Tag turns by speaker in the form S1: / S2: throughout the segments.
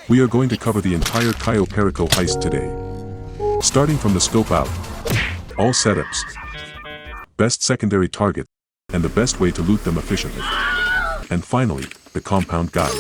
S1: We are going to cover the entire CAYO Perico heist today. Starting from the scope out, all setups, best secondary target, and the best way to loot them efficiently. And finally, the compound guide.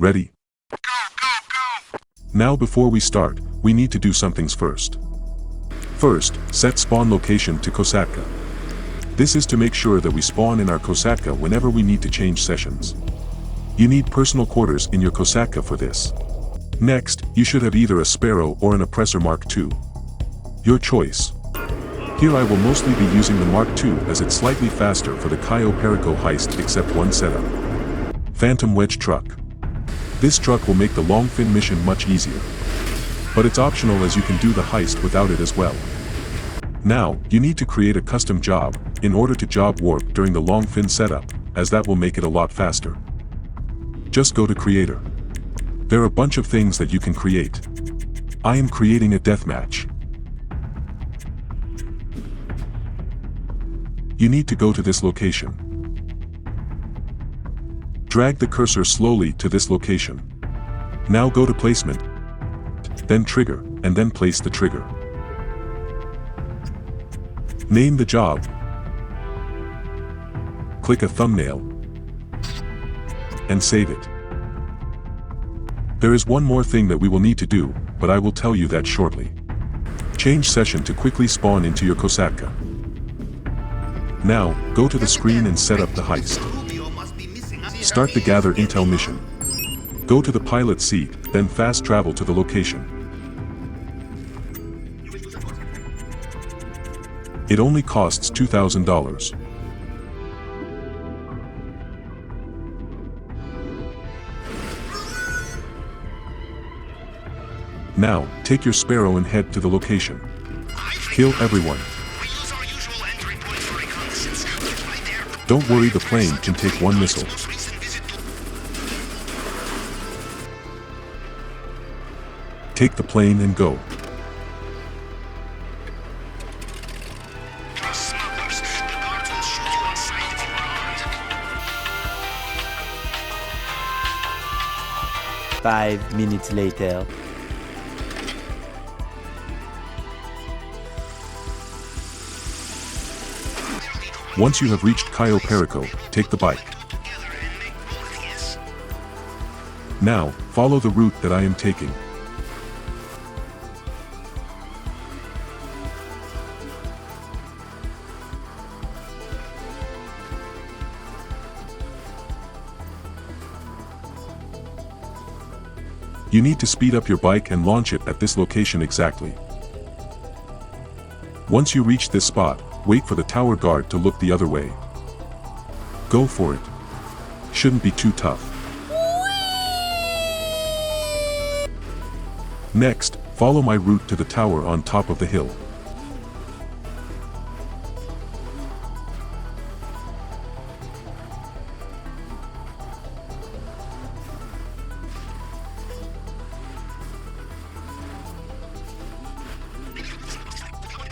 S1: Ready? Now before we start, we need to do some things first. First, set spawn location to Kosatka. This is to make sure that we spawn in our Kosatka whenever we need to change sessions. You need personal quarters in your Kosatka for this. Next, you should have either a Sparrow or an Oppressor Mark II. Your choice. Here I will mostly be using the Mark II as it's slightly faster for the CAYO Perico heist except one setup. Phantom Wedge Truck. This truck will make the long fin mission much easier. But it's optional as you can do the heist without it as well. Now, you need to create a custom job in order to job warp during the long fin setup, as that will make it a lot faster. Just go to Creator. There are a bunch of things that you can create. I am creating a deathmatch. You need to go to this location. Drag the cursor slowly to this location. Now go to Placement, then Trigger, and then place the trigger. Name the job. Click a thumbnail and save it. There is one more thing that we will need to do, but I will tell you that shortly. Change session to quickly spawn into your Kosatka. Now, go to the screen and set up the heist. Start the Gather Intel mission. Go to the pilot seat, then fast travel to the location. It only costs $2,000. Now, take your Sparrow and head to the location. Kill everyone. Don't worry, the plane can take one missile. Take the plane and go.
S2: Five minutes later.
S1: Once you have reached CAYO Perico, take the bike. Now, follow the route that I am taking. You need to speed up your bike and launch it at this location exactly. Once you reach this spot, wait for the tower guard to look the other way. Go for it. Shouldn't be too tough. Next, follow my route to the tower on top of the hill.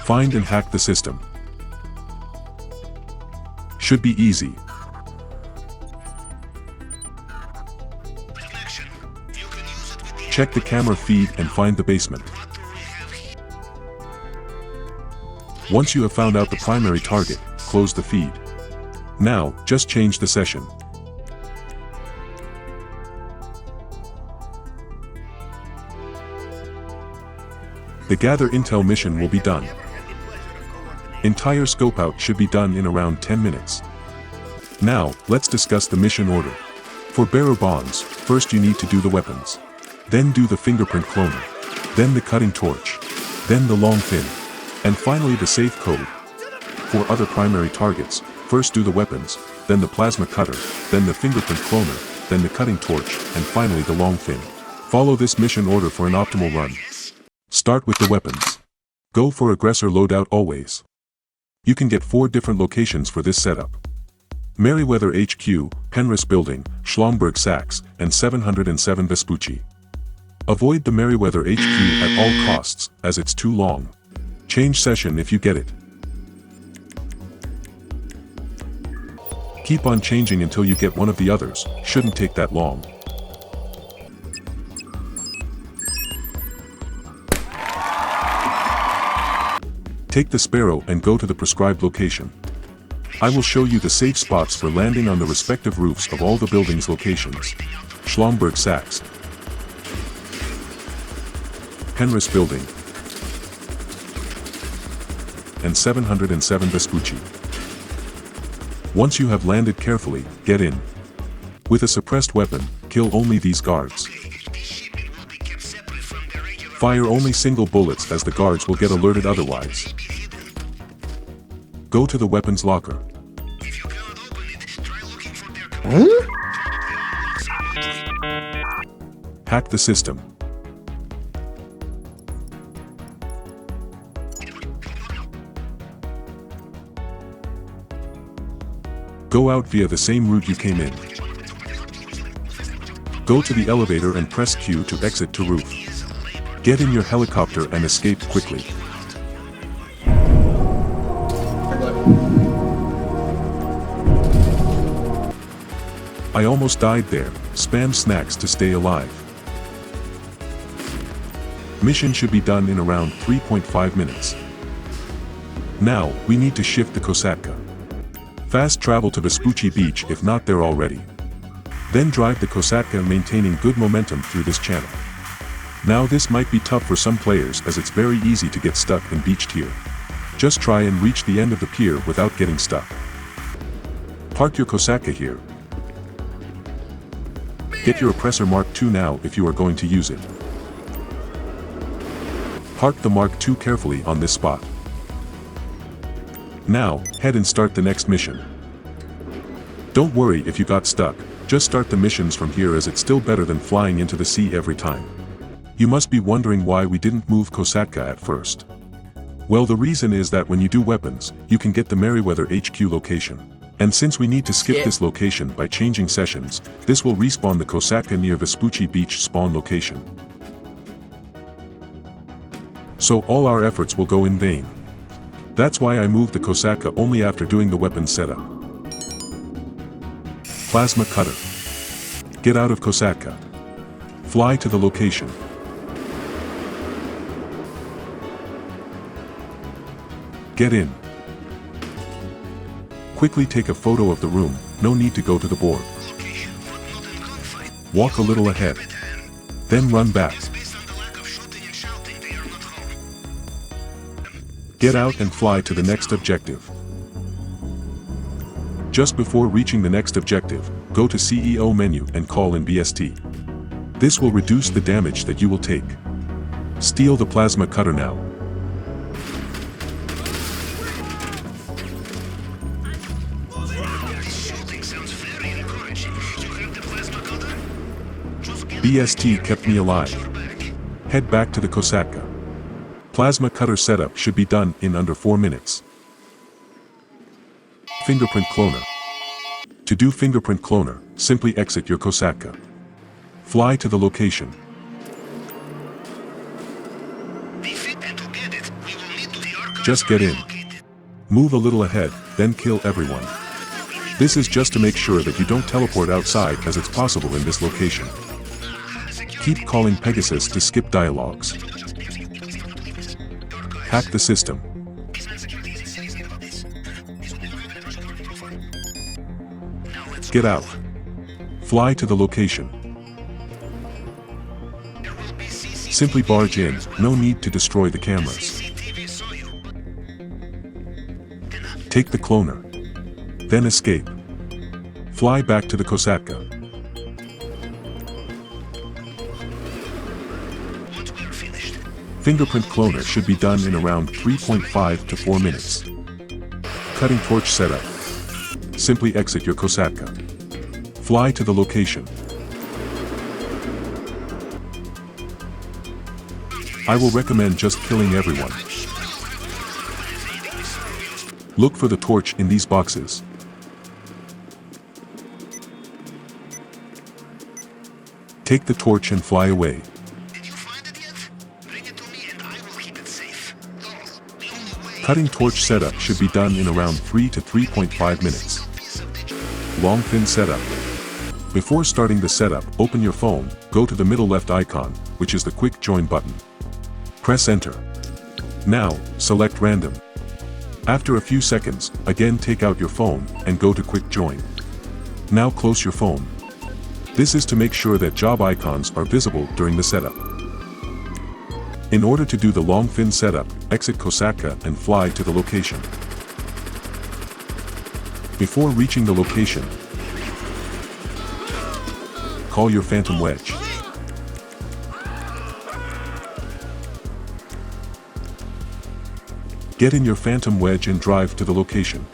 S1: Find and hack the system. Should be easy. Check the camera feed and find the basement. Once you have found out the primary target, close the feed. Now, just change the session. The Gather Intel mission will be done. Entire scope out should be done in around 10 minutes. Now, let's discuss the mission order. For bearer bonds, first you need to do the weapons. Then do the fingerprint cloner. Then the cutting torch. Then the long fin. And finally the safe code. For other primary targets, first do the weapons, then the plasma cutter, then the fingerprint cloner, then the cutting torch, and finally the long fin. Follow this mission order for an optimal run. Start with the weapons. Go for aggressor loadout always. You can get 4 different locations for this setup. Merryweather HQ, Penrith Building, Schlomberg Sachs, and 707 Vespucci. Avoid the Merryweather HQ at all costs, as it's too long. Change session if you get it. Keep on changing until you get one of the others, shouldn't take that long. Take the Sparrow and go to the prescribed location. I will show you the safe spots for landing on the respective roofs of all the buildings' locations. Schlomberg Sachs, Penrith Building, and 707 Vespucci. Once you have landed carefully, get in. With a suppressed weapon, kill only these guards. Fire only single bullets as the guards will get alerted otherwise. Go to the weapons locker. Hack the system. Go out via the same route you came in. Go to the elevator and press Q to exit to roof. Get in your helicopter and escape quickly. I almost died there. Spam snacks to stay alive. Mission should be done in around 3.5 minutes. Now, we need to shift the Kosatka. Fast travel to Vespucci Beach if not there already. Then drive the Kosatka maintaining good momentum through this channel. Now this might be tough for some players as it's very easy to get stuck and beached here. Just try and reach the end of the pier without getting stuck. Park your Kosatka here. Get your Oppressor Mark II now if you are going to use it. Park the Mark II carefully on this spot. Now, head and start the next mission. Don't worry if you got stuck, just start the missions from here as it's still better than flying into the sea every time. You must be wondering why we didn't move Kosatka at first. Well, the reason is that when you do weapons, you can get the Merryweather HQ location. And since we need to skip this location by changing sessions, this will respawn the Kosatka near Vespucci Beach spawn location. So all our efforts will go in vain. That's why I moved the Kosatka only after doing the weapon setup. Plasma Cutter. Get out of Kosatka. Fly to the location. Get in. Quickly take a photo of the room, no need to go to the board. Walk a little ahead. Then run back. Get out and fly to the next objective. Just before reaching the next objective, go to CEO menu and call in BST. This will reduce the damage that you will take. Steal the plasma cutter now. BST kept me alive. Head back to the Kosatka. Plasma cutter setup should be done in under 4 minutes. Fingerprint Cloner. To do Fingerprint Cloner, simply exit your Kosatka. Fly to the location. Just get in. Move a little ahead, then kill everyone. This is just to make sure that you don't teleport outside as it's possible in this location. Keep calling Pegasus to skip dialogues. Hack the system. Get out. Fly to the location. Simply barge in, no need to destroy the cameras. Take the cloner. Then escape. Fly back to the Kosatka. Fingerprint Cloner should be done in around 3.5 to 4 minutes. Cutting torch setup. Simply exit your Kosatka. Fly to the location. I will recommend just killing everyone. Look for the torch in these boxes. Take the torch and fly away. Cutting torch setup should be done in around 3 to 3.5 minutes. Long pin setup. Before starting the setup, open your phone, go to the middle left icon, which is the quick join button. Press enter. Now, select random. After a few seconds, again take out your phone and go to quick join. Now close your phone. This is to make sure that job icons are visible during the setup. In order to do the long fin setup, exit Kosatka and fly to the location. Before reaching the location, call your phantom wedge. Get in your phantom wedge and drive to the location.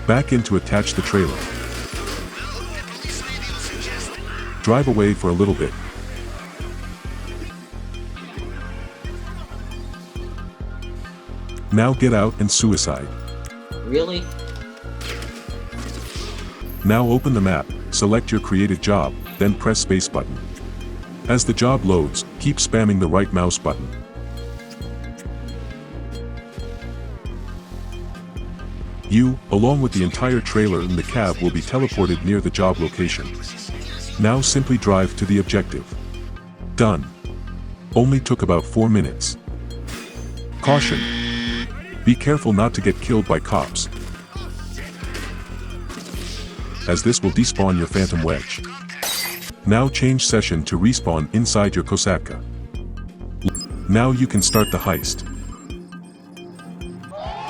S1: Back in to attach the trailer. Drive away for a little bit. Now get out and suicide.
S2: Really?
S1: Now open the map, select your created job, then press space button. As the job loads, keep spamming the right mouse button. You, along with the entire trailer and the cab, will be teleported near the job location. Now simply drive to the objective. Done. Only took about 4 minutes. Caution. Be careful not to get killed by cops, as this will despawn your phantom wedge. Now change session to respawn inside your Kosatka. Now you can start the heist.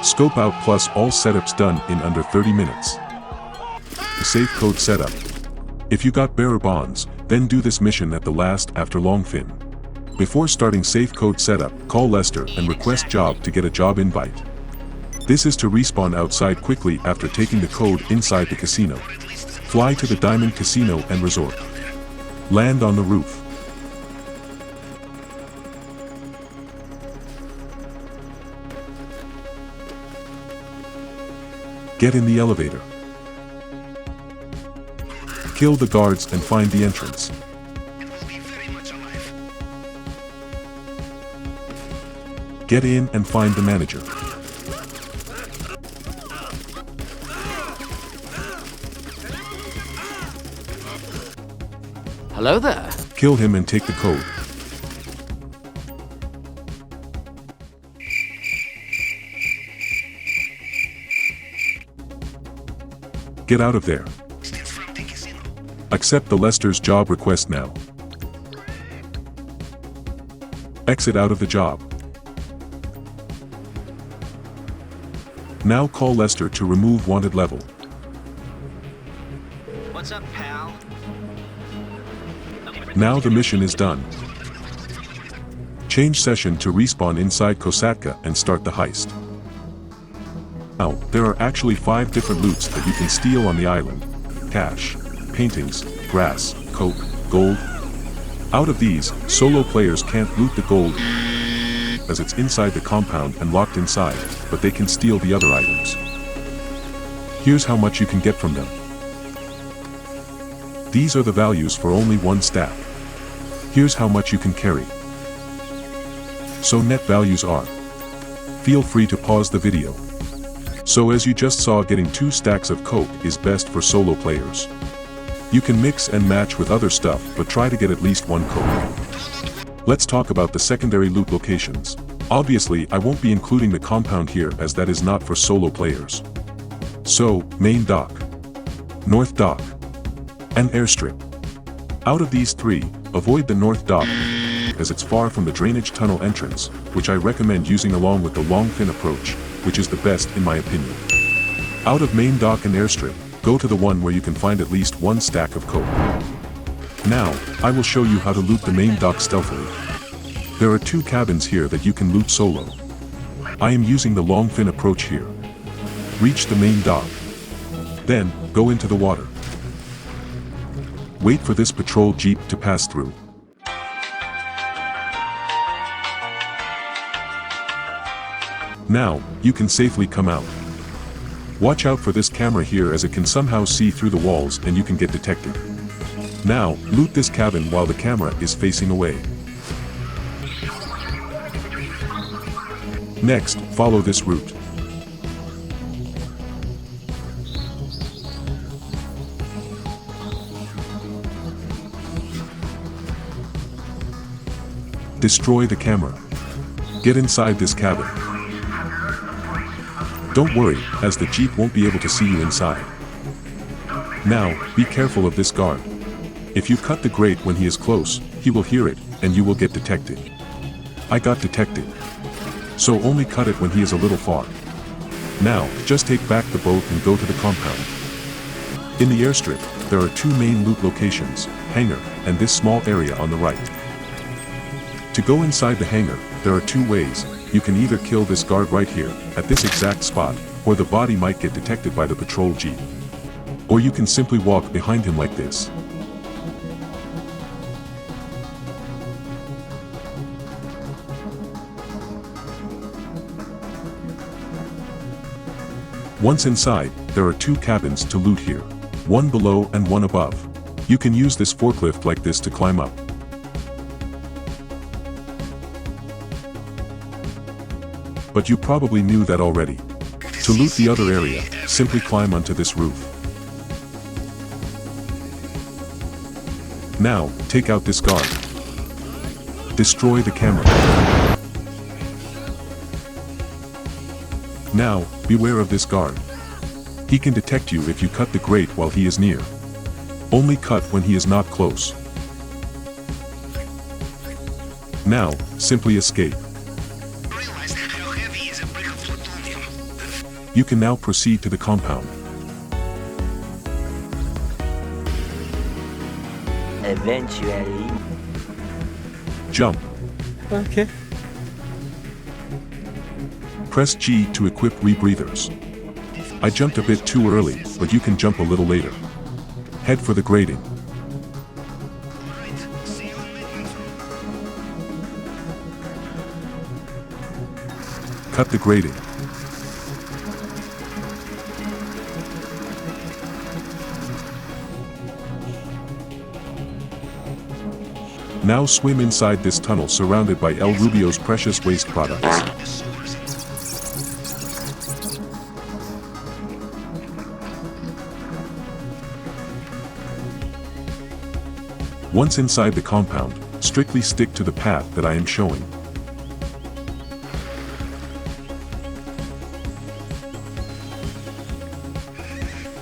S1: Scope out plus all setups done in under 30 minutes. The safe code setup. If you got bearer bonds, then do this mission at the last after long fin. Before starting safe code setup, call Lester and request job to get a job invite. This is to respawn outside quickly after taking the code inside the casino. Fly to the Diamond Casino and Resort. Land on the roof. Get in the elevator. Kill the guards and find the entrance. Get in and find the manager.
S2: Hello there.
S1: Kill him and take the code. Get out of there. Accept the Lester's job request now. Exit out of the job. Now call Lester to remove wanted level.
S3: What's up, pal?
S1: Now the mission is done. Change session to respawn inside Kosatka and start the heist. Now, there are actually 5 different loots that you can steal on the island. Cash, paintings, grass, coke, gold. Out of these, solo players can't loot the gold as it's inside the compound and locked inside, but they can steal the other items. Here's how much you can get from them. These are the values for only 1 stack. Here's how much you can carry. So net values are. Feel free to pause the video. So as you just saw, getting 2 stacks of coke is best for solo players. You can mix and match with other stuff, but try to get at least 1 coke. Let's talk about the secondary loot locations. Obviously, I won't be including the compound here as that is not for solo players. So, main dock, north dock, and airstrip. Out of these 3, avoid the north dock as it's far from the drainage tunnel entrance, which I recommend using along with the long fin approach, which is the best in my opinion. Out of main dock and airstrip, go to the one where you can find at least 1 stack of coke. Now, I will show you how to loot the main dock stealthily. There are 2 cabins here that you can loot solo. I am using the long fin approach here. Reach the main dock. Then, go into the water. Wait for this patrol jeep to pass through. Now, you can safely come out. Watch out for this camera here as it can somehow see through the walls and you can get detected. Now, loot this cabin while the camera is facing away. Next, follow this route. Destroy the camera. Get inside this cabin. Don't worry, as the Jeep won't be able to see you inside. Now, be careful of this guard. If you cut the grate when he is close, he will hear it, and you will get detected. I got detected. So only cut it when he is a little far. Now, just take back the boat and go to the compound. In the airstrip, there are two main loot locations, hangar, and this small area on the right. To go inside the hangar, there are two ways. You can either kill this guard right here, at this exact spot, where the body might get detected by the patrol jeep. Or you can simply walk behind him like this. Once inside, there are two cabins to loot here. One below and one above. You can use this forklift like this to climb up. But you probably knew that already. To loot the other area, simply climb onto this roof. Now, take out this guard. Destroy the camera. Now, beware of this guard. He can detect you if you cut the grate while he is near. Only cut when he is not close. Now, simply escape. You can now proceed to the compound.
S3: Eventually.
S1: Jump.
S4: Okay.
S1: Press G to equip rebreathers. I jumped a bit too early, but you can jump a little later. Head for the grating. Cut the grating. Now swim inside this tunnel surrounded by El Rubio's precious waste products. Once inside the compound, strictly stick to the path that I am showing.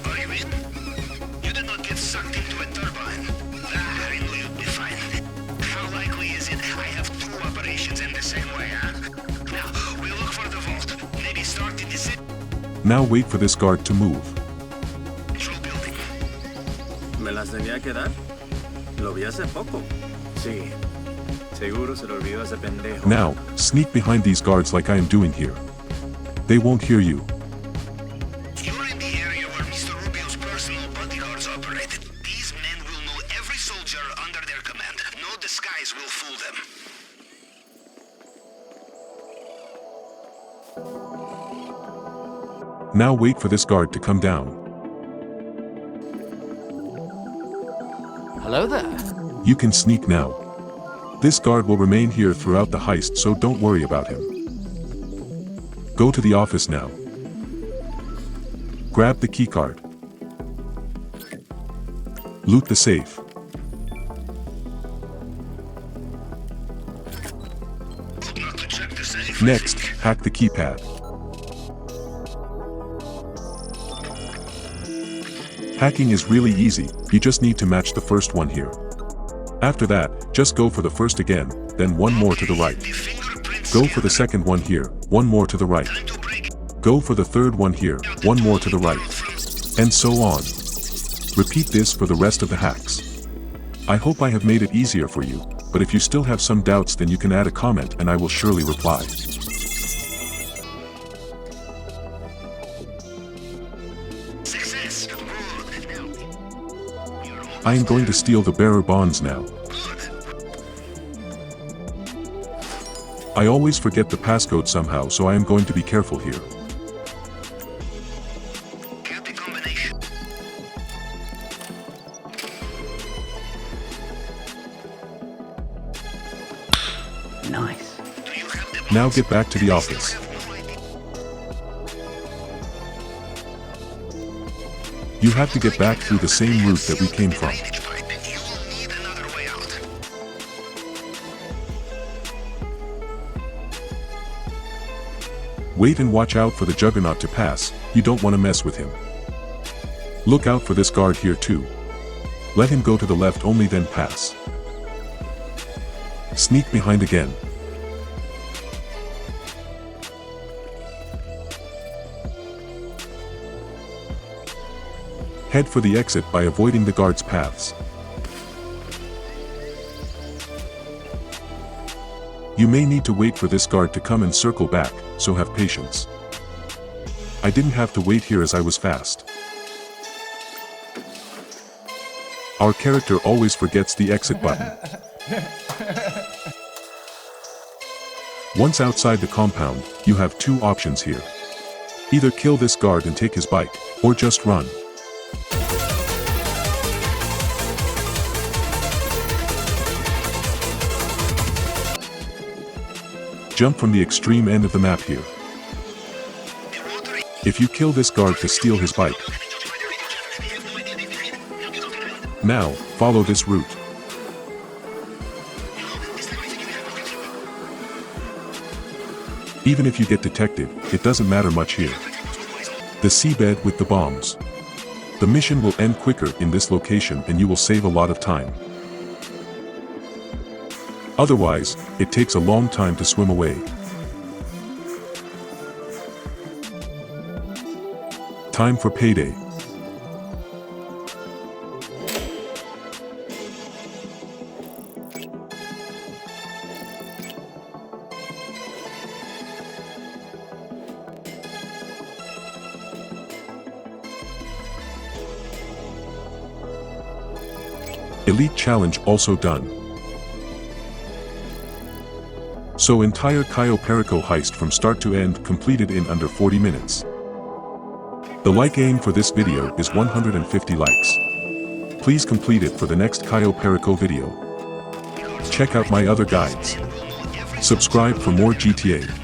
S5: Are you in? You did not get sucked into a turbine. I knew you'd be fine. How likely is it I have two operations in the same way, huh? Now, we'll look for the vault. Maybe start in the city.
S1: Now wait for this guard to move.
S5: Control building.
S4: ¿Me las tenía que dar? Lo vi hace poco. Sí. Seguro se lo olvidó ese pendejo.
S1: Now, sneak behind these guards like I am doing here. They won't hear you.
S5: You're in the area where Mr. Rubio's personal bodyguards operated. These men will know every soldier under their command. No disguise will fool them.
S1: Now wait for this guard to come down.
S2: Hello there.
S1: You can sneak now. This guard will remain here throughout the heist, so don't worry about him. Go to the office now. Grab the keycard. Loot the safe.
S5: Not to check the safe.
S1: Next, hack the keypad. Hacking is really easy, you just need to match the first one here. After that, just go for the first again, then one more to the right. Go for the second one here, one more to the right. Go for the third one here, one more to the right. And so on. Repeat this for the rest of the hacks. I hope I have made it easier for you, but if you still have some doubts then you can add a comment and I will surely reply. I am going to steal the bearer bonds now. I always forget the passcode somehow, so I am going to be careful here.
S5: Get the combination.
S3: Nice.
S1: Now get back to the office. You have to get back through the same route that we came from. Wait and watch out for the Juggernaut to pass, you don't want to mess with him. Look out for this guard here too. Let him go to the left only then pass. Sneak behind again. Head for the exit by avoiding the guard's paths. You may need to wait for this guard to come and circle back, so have patience. I didn't have to wait here as I was fast. Our character always forgets the exit button. Once outside the compound, you have two options here. Either kill this guard and take his bike, or just run. Jump from the extreme end of the map here. If you kill this guard to steal his bike. Now, follow this route. Even if you get detected, it doesn't matter much here. The seabed with the bombs. The mission will end quicker in this location and you will save a lot of time. Otherwise, it takes a long time to swim away. Time for payday. Elite challenge also done. So entire CAYO PERICO heist from start to end completed in under 40 minutes. The like aim for this video is 150 likes. Please complete it for the next CAYO PERICO video. Check out my other guides. Subscribe for more GTA.